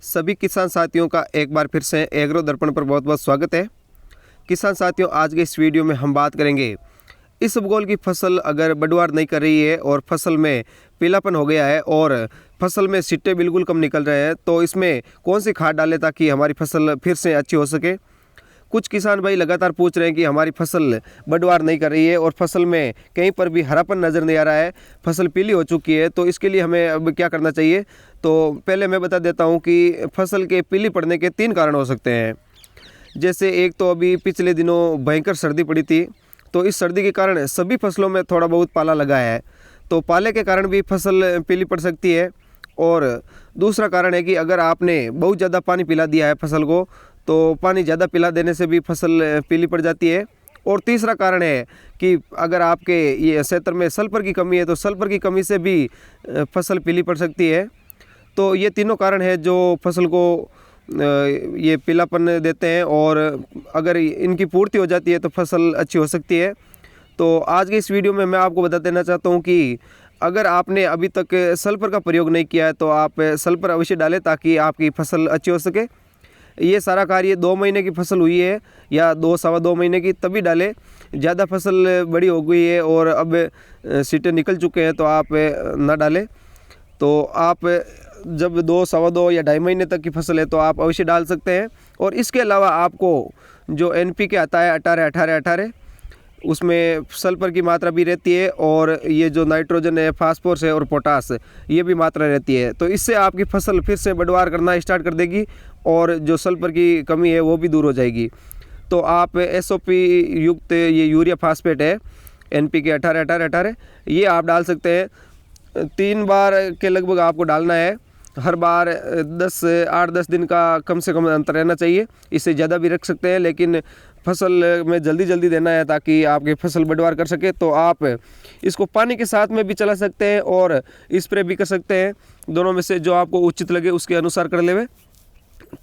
सभी किसान साथियों का एक बार फिर से एग्रो दर्पण पर बहुत बहुत स्वागत है। किसान साथियों, आज के इस वीडियो में हम बात करेंगे इसबगोल की फसल अगर बढ़वार नहीं कर रही है और फसल में पीलापन हो गया है और फसल में सिट्टे बिल्कुल कम निकल रहे हैं, तो इसमें कौन सी खाद डालें ताकि हमारी फसल फिर से अच्छी हो सके। कुछ किसान भाई लगातार पूछ रहे हैं कि हमारी फसल बढ़वार नहीं कर रही है और फसल में कहीं पर भी हरापन नज़र नहीं आ रहा है, फसल पीली हो चुकी है, तो इसके लिए हमें अब क्या करना चाहिए। तो पहले मैं बता देता हूं कि फसल के पीली पड़ने के 3 कारण हो सकते हैं। जैसे एक तो अभी पिछले दिनों भयंकर सर्दी पड़ी थी, तो इस सर्दी के कारण सभी फसलों में थोड़ा बहुत पाला लगा है, तो पाले के कारण भी फसल पीली पड़ सकती है। और दूसरा कारण है कि अगर आपने बहुत ज़्यादा पानी पिला दिया है फसल को, तो पानी ज़्यादा पिला देने से भी फसल पीली पड़ जाती है। और तीसरा कारण है कि अगर आपके ये क्षेत्र में सल्फर की कमी है, तो सल्फर की कमी से भी फसल पीली पड़ सकती है। तो ये तीनों कारण है जो फसल को ये पीलापन देते हैं, और अगर इनकी पूर्ति हो जाती है तो फसल अच्छी हो सकती है। तो आज के इस वीडियो में मैं आपको बता देना चाहता हूँ कि अगर आपने अभी तक सल्फर का प्रयोग नहीं किया है तो आप सल्फर अवश्य डालें ताकि आपकी फसल अच्छी हो सके। ये सारा कार्य 2 महीने की फसल हुई है या 2 सवा 2 महीने की, तभी डालें। ज़्यादा फसल बड़ी हो गई है और अब सीटें निकल चुके हैं तो आप ना डालें। तो आप जब 2 सवा 2 या 2.5 महीने तक की फसल है तो आप अवश्य डाल सकते हैं। और इसके अलावा आपको जो NPK आता है 18-18-18, उसमें सल्फर की मात्रा भी रहती है, और ये जो नाइट्रोजन है, फास्फोरस है और पोटास, ये भी मात्रा रहती है। तो इससे आपकी फसल फिर से बढ़वार करना स्टार्ट कर देगी और जो सल्फर की कमी है वो भी दूर हो जाएगी। तो आप SOP युक्त ये यूरिया फास्फेट है NPK 18-18-18, ये आप डाल सकते हैं। 3 बार के लगभग आपको डालना है। हर बार 8-10 दिन का कम से कम अंतर रहना चाहिए। इससे ज़्यादा भी रख सकते हैं, लेकिन फसल में जल्दी जल्दी देना है ताकि आपकी फसल बढ़वार कर सके। तो आप इसको पानी के साथ में भी चला सकते हैं और स्प्रे भी कर सकते हैं। दोनों में से जो आपको उचित लगे उसके अनुसार कर लेवे।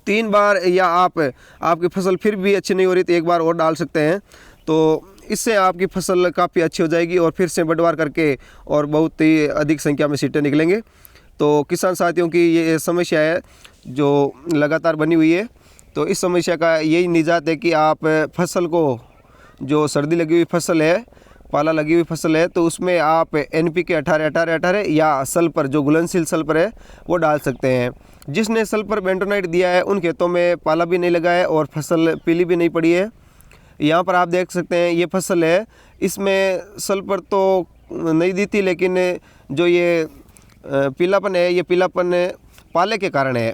3 बार, या आपकी फसल फिर भी अच्छी नहीं हो रही तो 1 बार और डाल सकते हैं। तो इससे आपकी फसल काफ़ी अच्छी हो जाएगी और फिर से बढ़वार करके और बहुत ही अधिक संख्या में सीटें निकलेंगे। तो किसान साथियों की ये समस्या है जो लगातार बनी हुई है, तो इस समस्या का यही निजात है कि आप फसल को, जो सर्दी लगी हुई फसल है, पाला लगी हुई फसल है, तो उसमें आप NPK 18-18-18 या सल्फर, जो घुलनशील सल्फर है, वो डाल सकते हैं। जिसने सल्फर बेंटोनाइट दिया है उन खेतों में पाला भी नहीं लगा है और फसल पीली भी नहीं पड़ी है। यहाँ पर आप देख सकते हैं ये फसल है, इसमें सल्फर तो नहीं दी थी, लेकिन जो ये पीलापन है, ये पीलापन पाले के कारण है।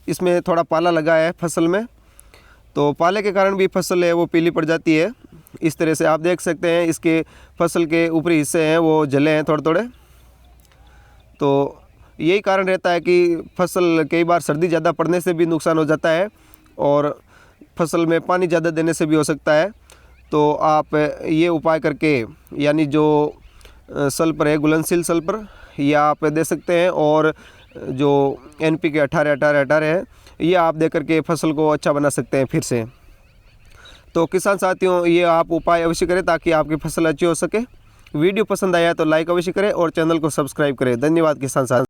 इसमें थोड़ा पाला लगा है फसल में, तो पाले के कारण भी फसल है वो पीली पड़ जाती है। इस तरह से आप देख सकते हैं इसके फसल के ऊपरी हिस्से हैं वो जले हैं थोड़े थोड़े। तो यही कारण रहता है कि फसल कई बार सर्दी ज़्यादा पड़ने से भी नुकसान हो जाता है और फसल में पानी ज़्यादा देने से भी हो सकता है। तो आप ये उपाय करके, यानी जो सल्फर है, घुलनशील सल्फर, ये आप दे सकते हैं, और जो NPK 18-18-18 है, ये आप दे करके फसल को अच्छा बना सकते हैं फिर से। तो किसान साथियों, ये आप उपाय अवश्य करें ताकि आपकी फसल अच्छी हो सके। वीडियो पसंद आया तो लाइक अवश्य करें और चैनल को सब्सक्राइब करें। धन्यवाद किसान साथियों।